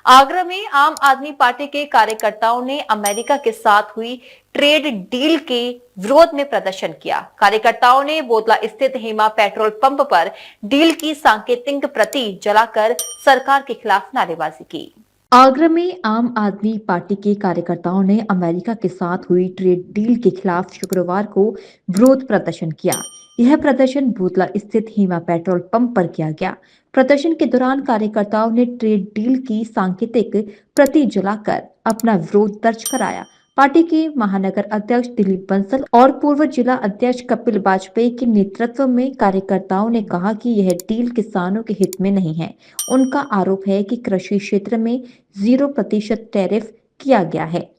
आगरा में आम आदमी पार्टी के कार्यकर्ताओं ने अमेरिका के साथ हुई ट्रेड डील के विरोध में प्रदर्शन किया। कार्यकर्ताओं ने बोतला स्थित हेमा पेट्रोल पंप पर डील की सांकेतिक प्रति जलाकर सरकार के खिलाफ नारेबाजी की। आगरा में आम आदमी पार्टी के कार्यकर्ताओं ने अमेरिका के साथ हुई ट्रेड डील के खिलाफ शुक्रवार को विरोध प्रदर्शन किया। यह प्रदर्शन बोतला स्थित हेमा पेट्रोल पंप पर किया गया। प्रदर्शन के दौरान कार्यकर्ताओं ने ट्रेड डील की सांकेतिक प्रति जलाकर अपना विरोध दर्ज कराया। पार्टी के महानगर अध्यक्ष दिलीप बंसल और पूर्व जिला अध्यक्ष कपिल वाजपेयी के नेतृत्व में कार्यकर्ताओं ने कहा कि यह डील किसानों के हित में नहीं है। उनका आरोप है कि कृषि क्षेत्र में 0% टैरिफ किया गया है,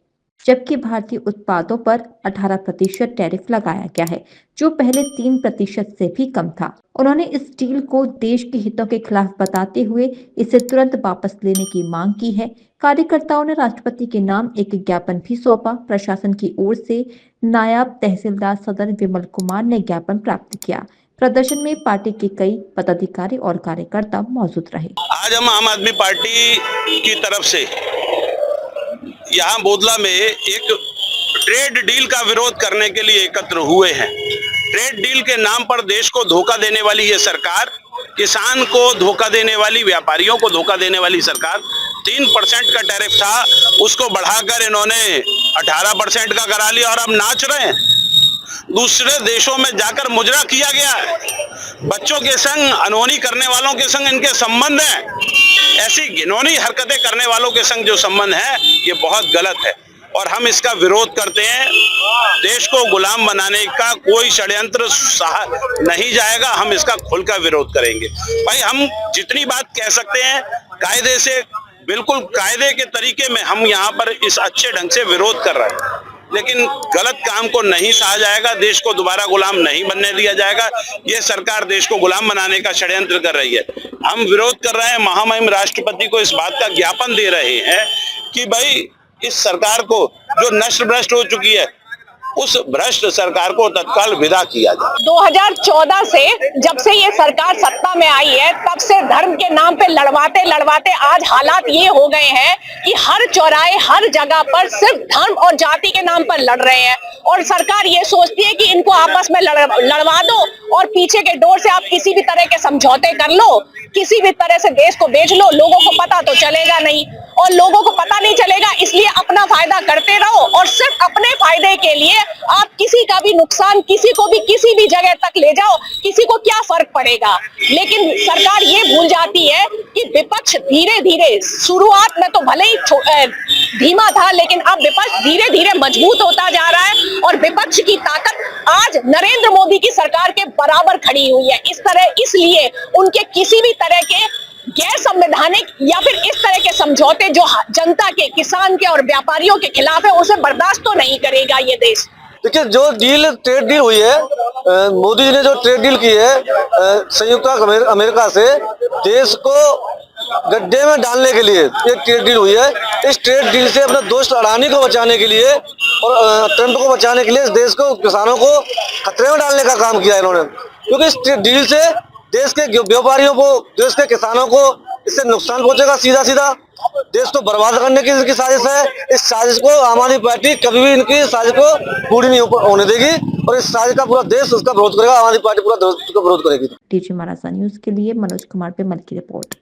जबकि भारतीय उत्पादों पर 18% टैरिफ लगाया गया है, जो पहले 3% से भी कम था। उन्होंने इस डील को देश के हितों के खिलाफ बताते हुए इसे तुरंत वापस लेने की मांग की है। कार्यकर्ताओं ने राष्ट्रपति के नाम एक ज्ञापन भी सौंपा। प्रशासन की ओर से नायब तहसीलदार सदर विमल कुमार ने ज्ञापन प्राप्त किया। प्रदर्शन में पार्टी के कई पदाधिकारी और कार्यकर्ता मौजूद रहे। आज हम आम आदमी पार्टी की तरफ से यहाँ बोदला में एक ट्रेड डील का विरोध करने के लिए एकत्र हुए हैं। ट्रेड डील के नाम पर देश को धोखा देने वाली ये सरकार, किसान को धोखा देने वाली, व्यापारियों को धोखा देने वाली सरकार। 3% का टैरिफ था, उसको बढ़ाकर इन्होंने 18% का करा लिया और अब नाच रहे हैं। दूसरे देशों में जाकर मुजरा किया गया है। बच्चों के संग अनहोनी करने वालों के संग इनके संबंध हैं। ऐसी घिनौनी हरकतें करने वालों के संग जो संबंध है, ये बहुत गलत है और हम इसका विरोध करते हैं। देश को गुलाम बनाने का कोई षड्यंत्र नहीं जाएगा। हम इसका खुलकर विरोध करेंगे। भाई, हम जितनी बात कह सकते हैं कायदे से, बिल्कुल कायदे के तरीके में हम यहाँ पर इस अच्छे ढंग से विरोध कर रहे हैं, लेकिन गलत काम को नहीं सहा जाएगा। देश को दोबारा गुलाम नहीं बनने दिया जाएगा। ये सरकार देश को गुलाम बनाने का षड्यंत्र कर रही है। हम विरोध कर रहे हैं। महामहिम राष्ट्रपति को इस बात का ज्ञापन दे रहे हैं कि भाई, इस सरकार को जो नष्ट भ्रष्ट हो चुकी है, उस भ्रष्ट सरकार को तत्काल विदा किया जाए। 2014 से जब से ये सरकार सत्ता में आई है, तब से धर्म के नाम पे लड़वाते लड़वाते आज हालात ये हो गए हैं कि हर चौराहे, हर जगह पर सिर्फ धर्म और जाति के नाम पर लड़ रहे हैं। और सरकार ये सोचती है कि इनको आपस में लड़वा दो और पीछे के डोर से आप किसी भी तरह के समझौते कर लो, किसी भी तरह से देश को बेच लो। लोगों को पता तो चलेगा नहीं, और लोगों को पता नहीं चलेगा, इसलिए अपना फायदा करते रहो और सिर्फ अपने फायदे के लिए आप किसी का भी नुकसान, किसी को भी किसी भी जगह तक ले जाओ, किसी को क्या फर्क पड़ेगा। लेकिन सरकार ये भूल जाती है कि विपक्ष धीरे धीरे, शुरुआत में तो भले ही धीमा था, लेकिन अब विपक्ष धीरे धीरे मजबूत होता जा रहा है और विपक्ष की ताकत आज नरेंद्र मोदी की सरकार के बराबर खड़ी हुई है। इसलिए उनके किसी भी तरह के गैर संवैधानिक या फिर इस तरह के समझौते जो जनता के, किसान के और व्यापारियों के खिलाफ है, उसे बर्दाश्त तो नहीं करेगा ये देश। देखिए, जो ट्रेड डील हुई है, मोदी जी ने जो ट्रेड डील की है संयुक्त अमेरिका से, देश को गड्ढे में डालने के लिए ये ट्रेड डील हुई है। इस ट्रेड डील से अपने दोस्त अडानी को बचाने के लिए और ट्रंप को बचाने के लिए इस देश को, किसानों को खतरे में डालने का काम किया इन्होंने। क्योंकि इस ट्रेड डील से देश के व्यापारियों को, देश के किसानों को इससे नुकसान पहुंचेगा। सीधा सीधा देश को बर्बाद करने की इनकी साजिश है। इस साजिश को आम आदमी पार्टी कभी भी इनकी साजिश को पूरी नहीं होने देगी और इस साजिश का पूरा देश उसका विरोध करेगा। आम आदमी पार्टी पूरा उसका विरोध करेगी। टीजी महाराजा न्यूज के लिए मनोज कुमार पे मल की रिपोर्ट।